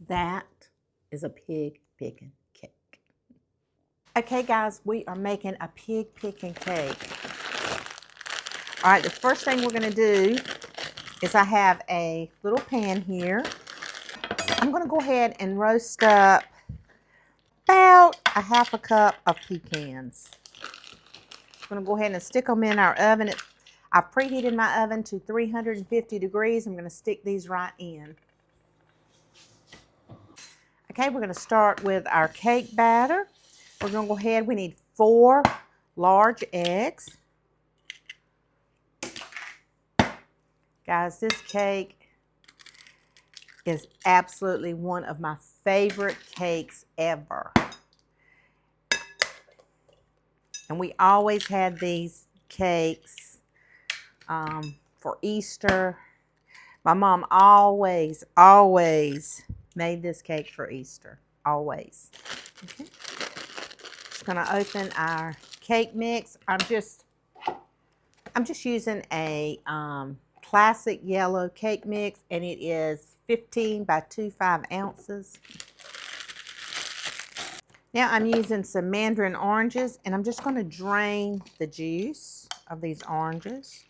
That is a pig picking cake. Okay guys, we are making a pig picking cake. All right, the first thing we're gonna do is I have a little pan here. I'm gonna go ahead and roast up about a half a cup of pecans. I'm gonna go ahead and stick them in our oven. I've preheated my oven to 350 degrees. I'm gonna stick these right in. Okay, we're gonna start with our cake batter. We're gonna go ahead, we need 4 large eggs. Guys, this cake is absolutely one of my favorite cakes ever. And we always had these cakes for Easter. My mom always made this cake for Easter, always. Okay. Just gonna open our cake mix. I'm just using a classic yellow cake mix, and it is 15 by 25 ounces. Now I'm using some Mandarin oranges, and I'm just going to drain the juice of these oranges.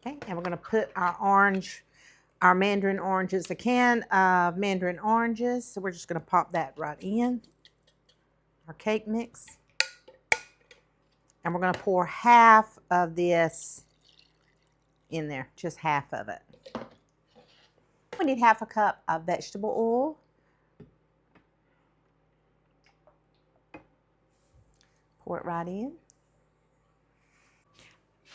Okay, and we're going to put our Mandarin oranges, a can of Mandarin oranges. So we're just going to pop that right in our cake mix. And we're going to pour half of this in there, just half of it. We need half a cup of vegetable oil. Pour it right in.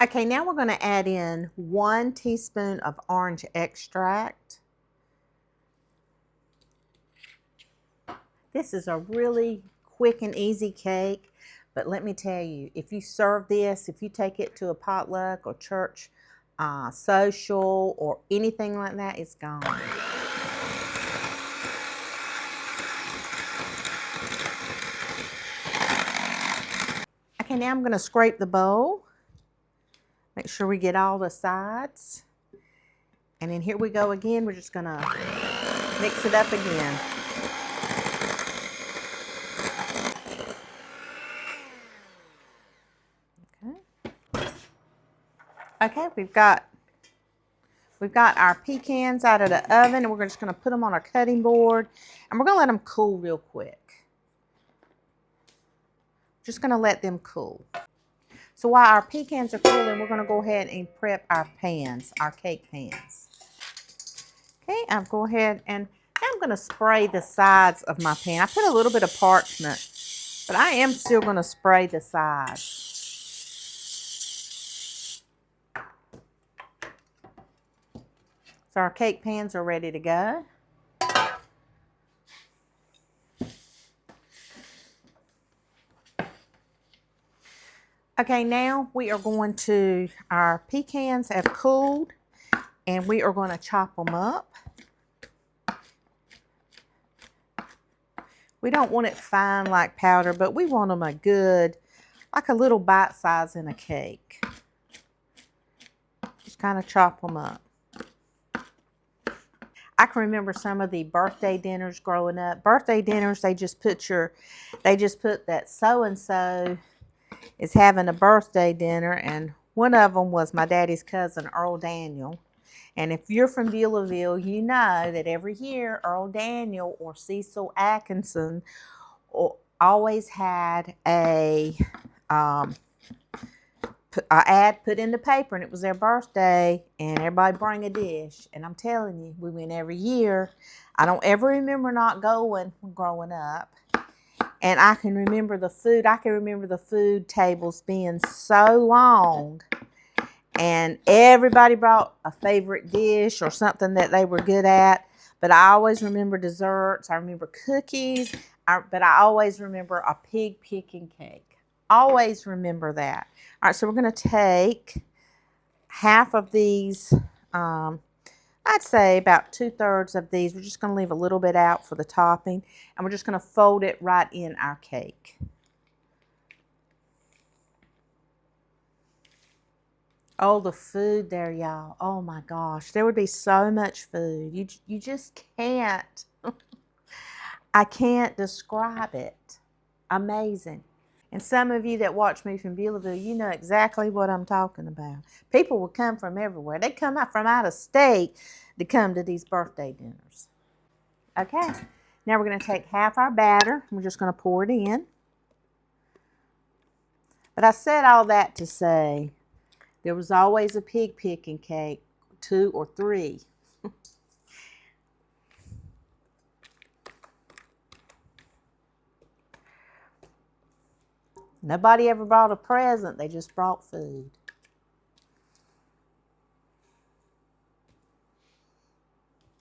Okay, now we're going to add in 1 teaspoon of orange extract. This is a really quick and easy cake, but let me tell you, if you serve this, if you take it to a potluck or church social or anything like that, it's gone. Okay, now I'm going to scrape the bowl. Make sure we get all the sides. And then here we go again. We're just going to mix it up again. Okay, we've got our pecans out of the oven, and we're just going to put them on our cutting board, and we're going to let them cool real quick. Just going to let them cool. So while our pecans are cooling, we're going to go ahead and prep our pans, our cake pans. Okay, I'll go ahead and now I'm going to spray the sides of my pan. I put a little bit of parchment, but I am still going to spray the sides. So our cake pans are ready to go. Okay, now we are going to, our pecans have cooled, and we are going to chop them up. We don't want it fine like powder, but we want them a good, like a little bite size in a cake. Just kind of chop them up. I can remember some of the birthday dinners growing up. Birthday dinners, they just put that so-and-so is having a birthday dinner, and one of them was my daddy's cousin, Earl Daniel. And if you're from Beulahville, you know that every year Earl Daniel or Cecil Atkinson always had a ad put in the paper, and it was their birthday, and everybody bring a dish. And I'm telling you, we went every year. I don't ever remember not going growing up. And I can remember the food. I can remember the food tables being so long, and everybody brought a favorite dish or something that they were good at. But I always remember desserts. I remember cookies. But I always remember a pig picking cake. Always remember that. All right, so we're going to take half of these, I'd say about 2/3 of these. We're just going to leave a little bit out for the topping, and we're just going to fold it right in our cake. Oh, the food there, y'all. Oh my gosh. There would be so much food. You just can't. I can't describe it. Amazing. And some of you that watch me from Beulaville, you know exactly what I'm talking about. People will come from everywhere. They come out from out of state to come to these birthday dinners. Okay, now we're going to take half our batter. We're just going to pour it in. But I said all that to say there was always a pig picking cake, 2 or 3. Nobody ever brought a present, they just brought food.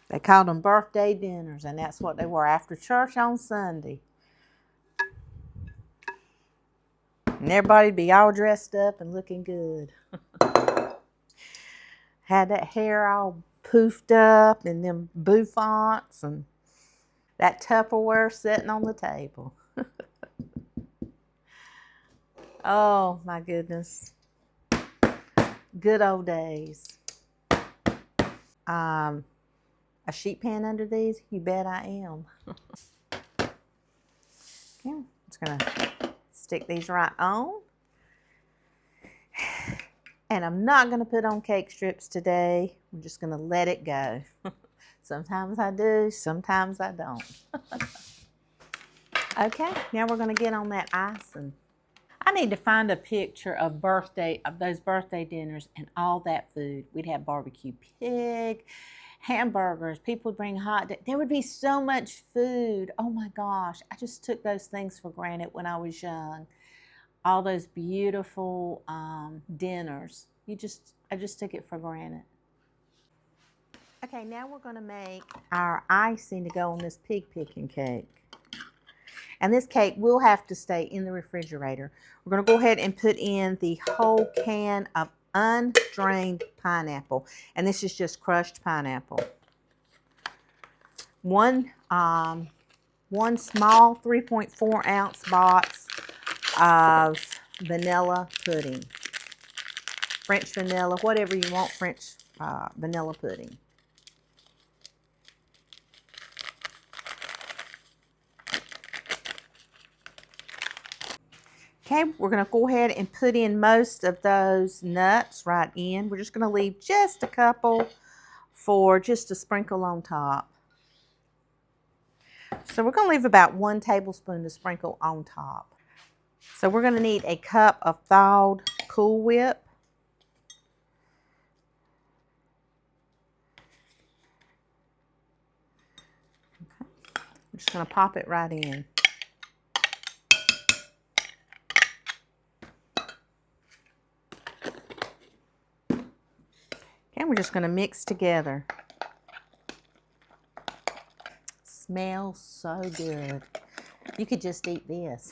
They called them birthday dinners, and that's what they were after church on Sunday. And everybody'd be all dressed up and looking good. Had that hair all poofed up and them bouffants and that Tupperware sitting on the table. Oh my goodness. Good old days. A sheet pan under these? You bet I am. Okay, I'm just gonna stick these right on. And I'm not gonna put on cake strips today. I'm just gonna let it go. Sometimes I do, sometimes I don't. Okay, now we're gonna get on that icing. I need to find a picture of those birthday dinners and all that food. We'd have barbecue pig, hamburgers, people would bring there would be so much food. Oh my gosh, I just took those things for granted when I was young. All those beautiful dinners. I just took it for granted. Okay, now we're gonna make our icing to go on this pig picking cake. And this cake will have to stay in the refrigerator. We're going to go ahead and put in the whole can of undrained pineapple. And this is just crushed pineapple. One small 3.4 ounce box of vanilla pudding. French vanilla, whatever you want, French vanilla pudding. Okay, we're going to go ahead and put in most of those nuts right in. We're just going to leave just a couple for just a sprinkle on top. So we're going to leave about 1 tablespoon to sprinkle on top. So we're going to need a cup of thawed Cool Whip. Okay. I'm just going to pop it right in. Okay, we're just going to mix together. Smells so good. You could just eat this.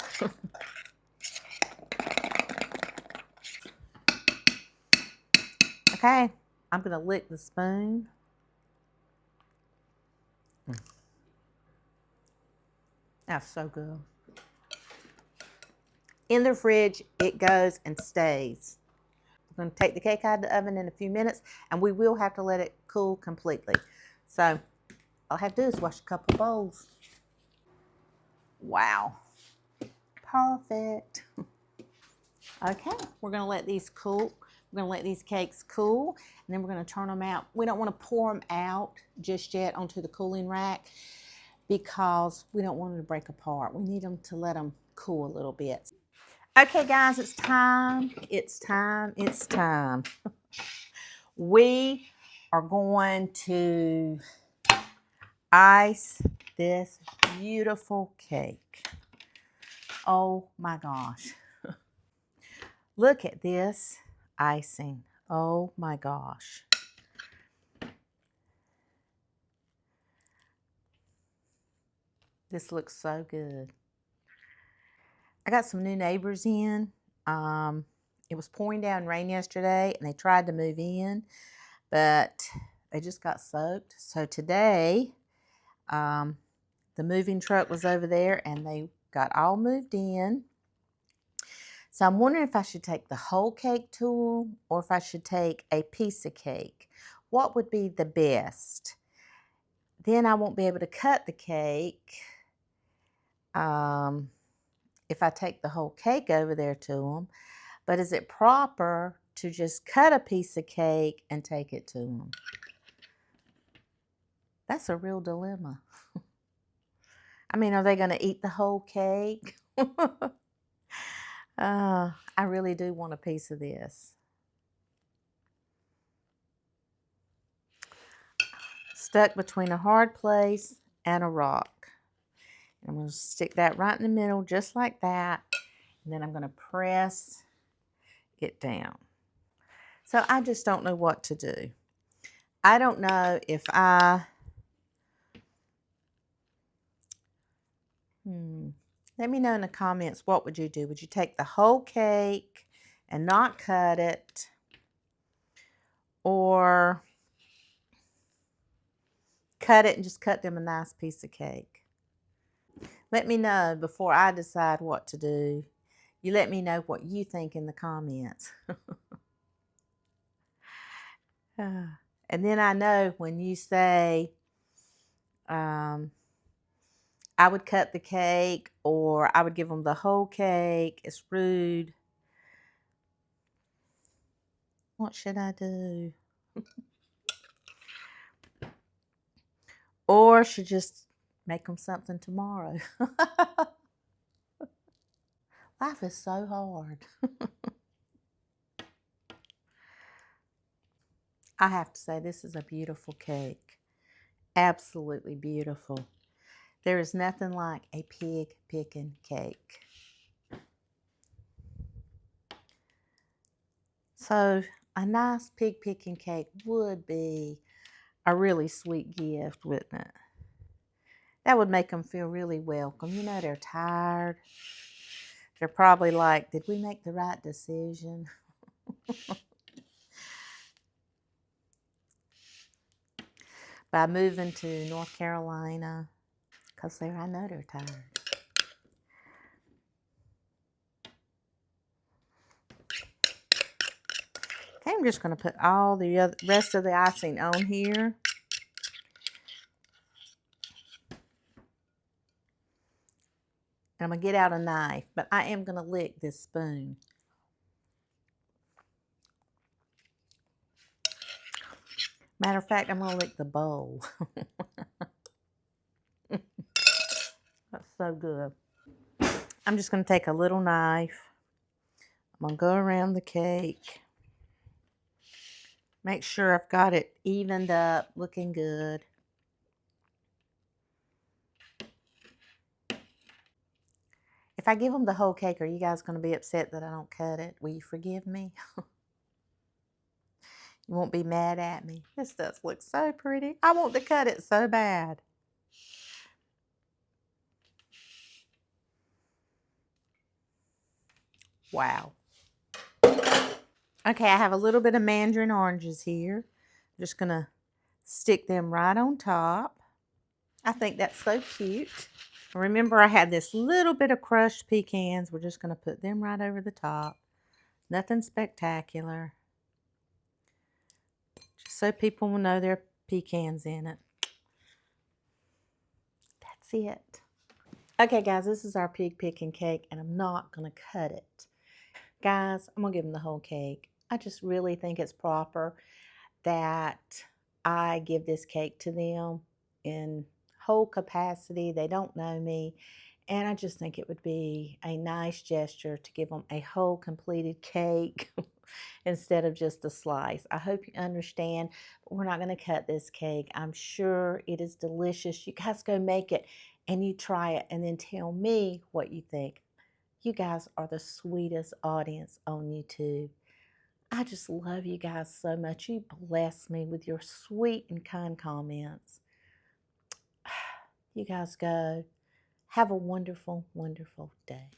Okay, I'm going to lick the spoon. That's so good. In the fridge, it goes and stays. We're going to take the cake out of the oven in a few minutes, and we will have to let it cool completely. So all I have to do is wash a couple bowls. Wow. Perfect. Okay, we're going to let these cool. We're going to let these cakes cool, and then we're going to turn them out. We don't want to pour them out just yet onto the cooling rack because we don't want them to break apart. We need them to let them cool a little bit. Okay, guys, it's time. It's time. It's time. We are going to ice this beautiful cake. Oh my gosh. Look at this icing. Oh my gosh. This looks so good. I got some new neighbors in. It was pouring down rain yesterday and they tried to move in, but they just got soaked. So today, the moving truck was over there and they got all moved in. So I'm wondering if I should take the whole cake to them or if I should take a piece of cake. What would be the best? Then I won't be able to cut the cake if I take the whole cake over there to them. But is it proper to just cut a piece of cake and take it to them? That's a real dilemma. I mean, are they going to eat the whole cake? I really do want a piece of this. Stuck between a hard place and a rock. I'm going to stick that right in the middle just like that. And then I'm going to press it down. So I just don't know what to do. I don't know if let me know in the comments, what would you do? Would you take the whole cake and not cut it? Or cut it and just cut them a nice piece of cake? Let me know before I decide what to do. You let me know what you think in the comments. And then I know when you say I would cut the cake or I would give them the whole cake, it's rude. What should I do? Or should just make them something tomorrow. Life is so hard. I have to say, this is a beautiful cake. Absolutely beautiful. There is nothing like a pig picking cake. So a nice pig picking cake would be a really sweet gift, wouldn't it? That would make them feel really welcome. You know, they're tired. They're probably like, did we make the right decision? By moving to North Carolina, because I know they're tired. Okay, I'm just going to put all the rest of the icing on here. And I'm going to get out a knife, but I am going to lick this spoon. Matter of fact, I'm going to lick the bowl. That's so good. I'm just going to take a little knife. I'm going to go around the cake. Make sure I've got it evened up, looking good. If I give them the whole cake, are you guys going to be upset that I don't cut it? Will you forgive me? You won't be mad at me. This does look so pretty. I want to cut it so bad. Wow. Okay, I have a little bit of Mandarin oranges here. I'm just going to stick them right on top. I think that's so cute. Remember, I had this little bit of crushed pecans. We're just going to put them right over the top. Nothing spectacular. Just so people will know there are pecans in it. That's it. Okay, guys, this is our pig picking cake, and I'm not going to cut it. Guys, I'm going to give them the whole cake. I just really think it's proper that I give this cake to them in whole capacity. They don't know me. And I just think it would be a nice gesture to give them a whole completed cake instead of just a slice. I hope you understand. But we're not going to cut this cake. I'm sure it is delicious. You guys go make it and you try it and then tell me what you think. You guys are the sweetest audience on YouTube. I just love you guys so much. You bless me with your sweet and kind comments. You guys go. Have a wonderful, wonderful day.